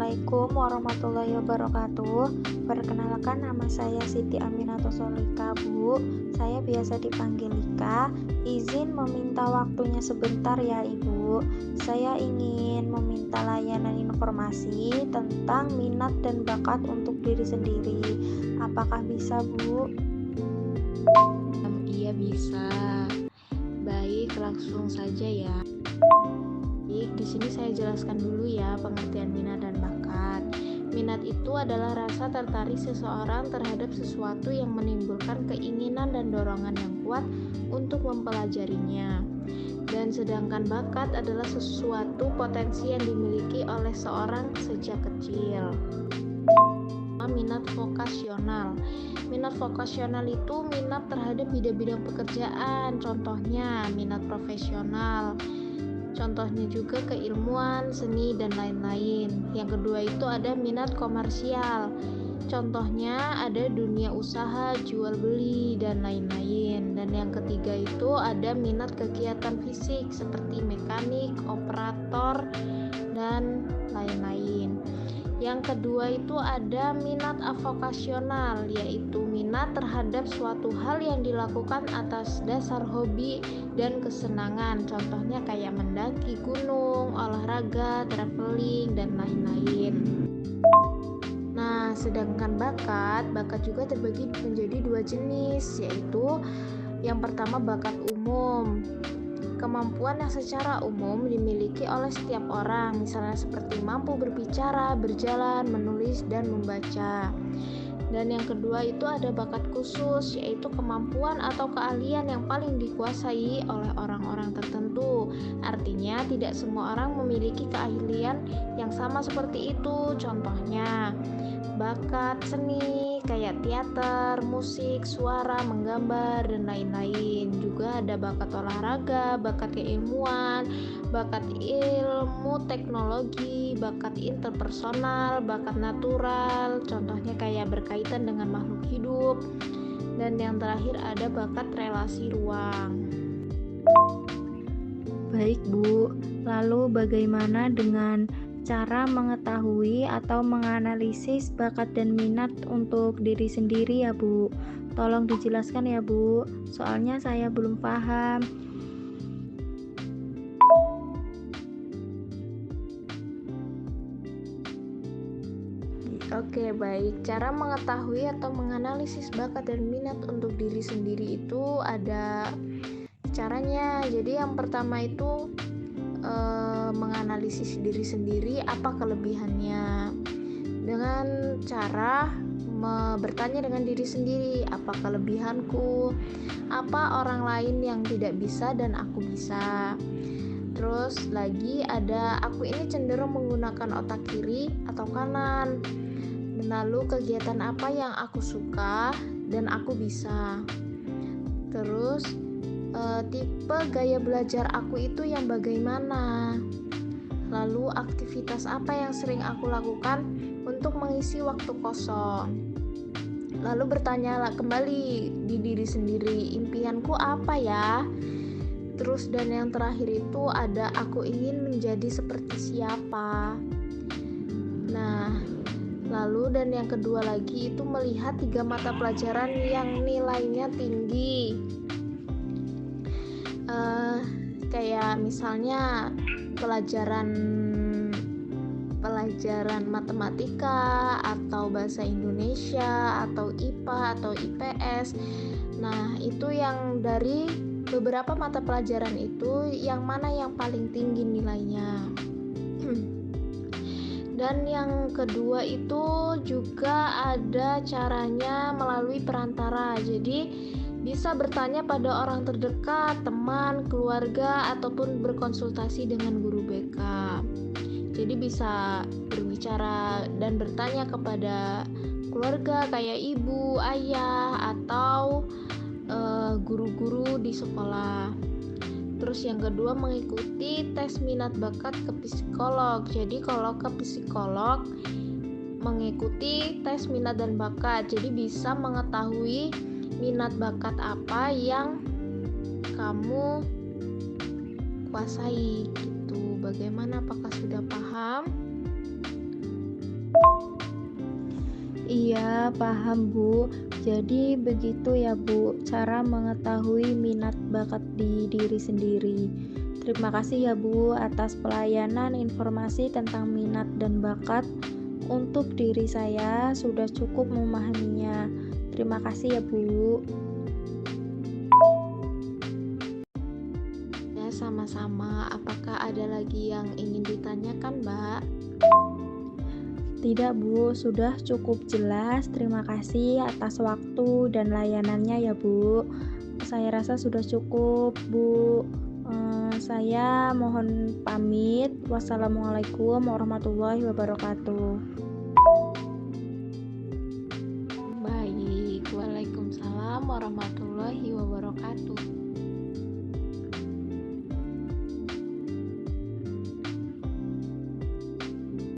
Assalamualaikum warahmatullahi wabarakatuh. Perkenalkan, nama saya Siti Aminatul Solika, Bu. Saya biasa dipanggil Lika. Izin meminta waktunya sebentar ya, Ibu. Saya ingin meminta layanan informasi tentang minat dan bakat untuk diri sendiri. Apakah bisa, Bu? Iya bisa. Baik, langsung saja ya. Di sini saya jelaskan dulu ya pengertian minat dan bakat. Minat itu adalah rasa tertarik seseorang terhadap sesuatu yang menimbulkan keinginan dan dorongan yang kuat untuk mempelajarinya. Dan sedangkan bakat adalah sesuatu potensi yang dimiliki oleh seorang sejak kecil. Minat vokasional. Minat vokasional itu minat terhadap bidang-bidang pekerjaan, contohnya minat profesional. Contohnya juga keilmuan, seni, dan lain-lain. Yang kedua itu ada minat komersial. Contohnya ada dunia usaha, jual beli, dan lain-lain. Dan yang ketiga itu ada minat kegiatan fisik seperti mekanik, operator, dan lain-lain. Yang kedua itu ada minat avokasional, yaitu minat terhadap suatu hal yang dilakukan atas dasar hobi dan kesenangan. Contohnya kayak mendaki gunung, olahraga, traveling, dan lain-lain. Nah, sedangkan bakat juga terbagi menjadi dua jenis, yaitu yang pertama bakat umum. Kemampuan yang secara umum dimiliki oleh setiap orang, misalnya seperti mampu berbicara, berjalan, menulis, dan membaca. Dan yang kedua itu ada bakat khusus, yaitu kemampuan atau keahlian yang paling dikuasai oleh orang-orang tertentu. Artinya tidak semua orang memiliki keahlian yang sama seperti itu. Contohnya bakat seni kayak teater, musik, suara, menggambar, dan lain-lain. Juga ada bakat olahraga, bakat keilmuan, bakat ilmu teknologi, bakat interpersonal, bakat natural, contohnya kayak berkaitan dengan makhluk hidup. Dan yang terakhir ada bakat relasi ruang. Baik, Bu. Lalu bagaimana dengan cara mengetahui atau menganalisis bakat dan minat untuk diri sendiri ya, Bu? Tolong dijelaskan ya, Bu. Soalnya saya belum paham. Oke, baik. Cara mengetahui atau menganalisis bakat dan minat untuk diri sendiri itu ada caranya. Jadi yang pertama itu menganalisis diri sendiri, apa kelebihannya, dengan cara bertanya dengan diri sendiri, apa kelebihanku, apa orang lain yang tidak bisa dan aku bisa. Terus lagi ada aku ini cenderung menggunakan otak kiri atau kanan, lalu kegiatan apa yang aku suka dan aku bisa. Terus tipe gaya belajar aku itu yang bagaimana, lalu aktivitas apa yang sering aku lakukan untuk mengisi waktu kosong. Lalu bertanyalah kembali di diri sendiri, impianku apa ya. Terus dan yang terakhir itu ada aku ingin menjadi seperti siapa. Nah, lalu dan yang kedua lagi itu melihat 3 mata pelajaran yang nilainya tinggi. Kayak misalnya pelajaran matematika atau bahasa Indonesia atau IPA atau IPS. Nah, itu yang dari beberapa mata pelajaran itu yang mana yang paling tinggi nilainya. Dan yang kedua itu juga ada caranya melalui perantara. Jadi bisa bertanya pada orang terdekat, teman, keluarga, ataupun berkonsultasi dengan guru BK. Jadi bisa berbicara dan bertanya kepada keluarga kayak ibu, ayah, atau guru-guru di sekolah. Terus yang kedua mengikuti tes minat bakat ke psikolog. Jadi kalau ke psikolog mengikuti tes minat dan bakat, jadi bisa mengetahui minat bakat apa yang kamu kuasai gitu. Bagaimana, apakah sudah paham? Iya, paham Bu. Jadi begitu ya Bu, cara mengetahui minat bakat di diri sendiri. Terima kasih ya Bu atas pelayanan informasi tentang minat dan bakat. Untuk diri saya sudah cukup memahaminya. Terima kasih ya Bu. Ya, sama-sama. Apakah ada lagi yang ingin ditanyakan, Mbak? Tidak Bu, sudah cukup jelas. Terima kasih atas waktu dan layanannya ya Bu. Saya rasa sudah cukup Bu. Saya mohon pamit. Wassalamualaikum warahmatullahi wabarakatuh. Baik, Waalaikumsalam warahmatullahi wabarakatuh.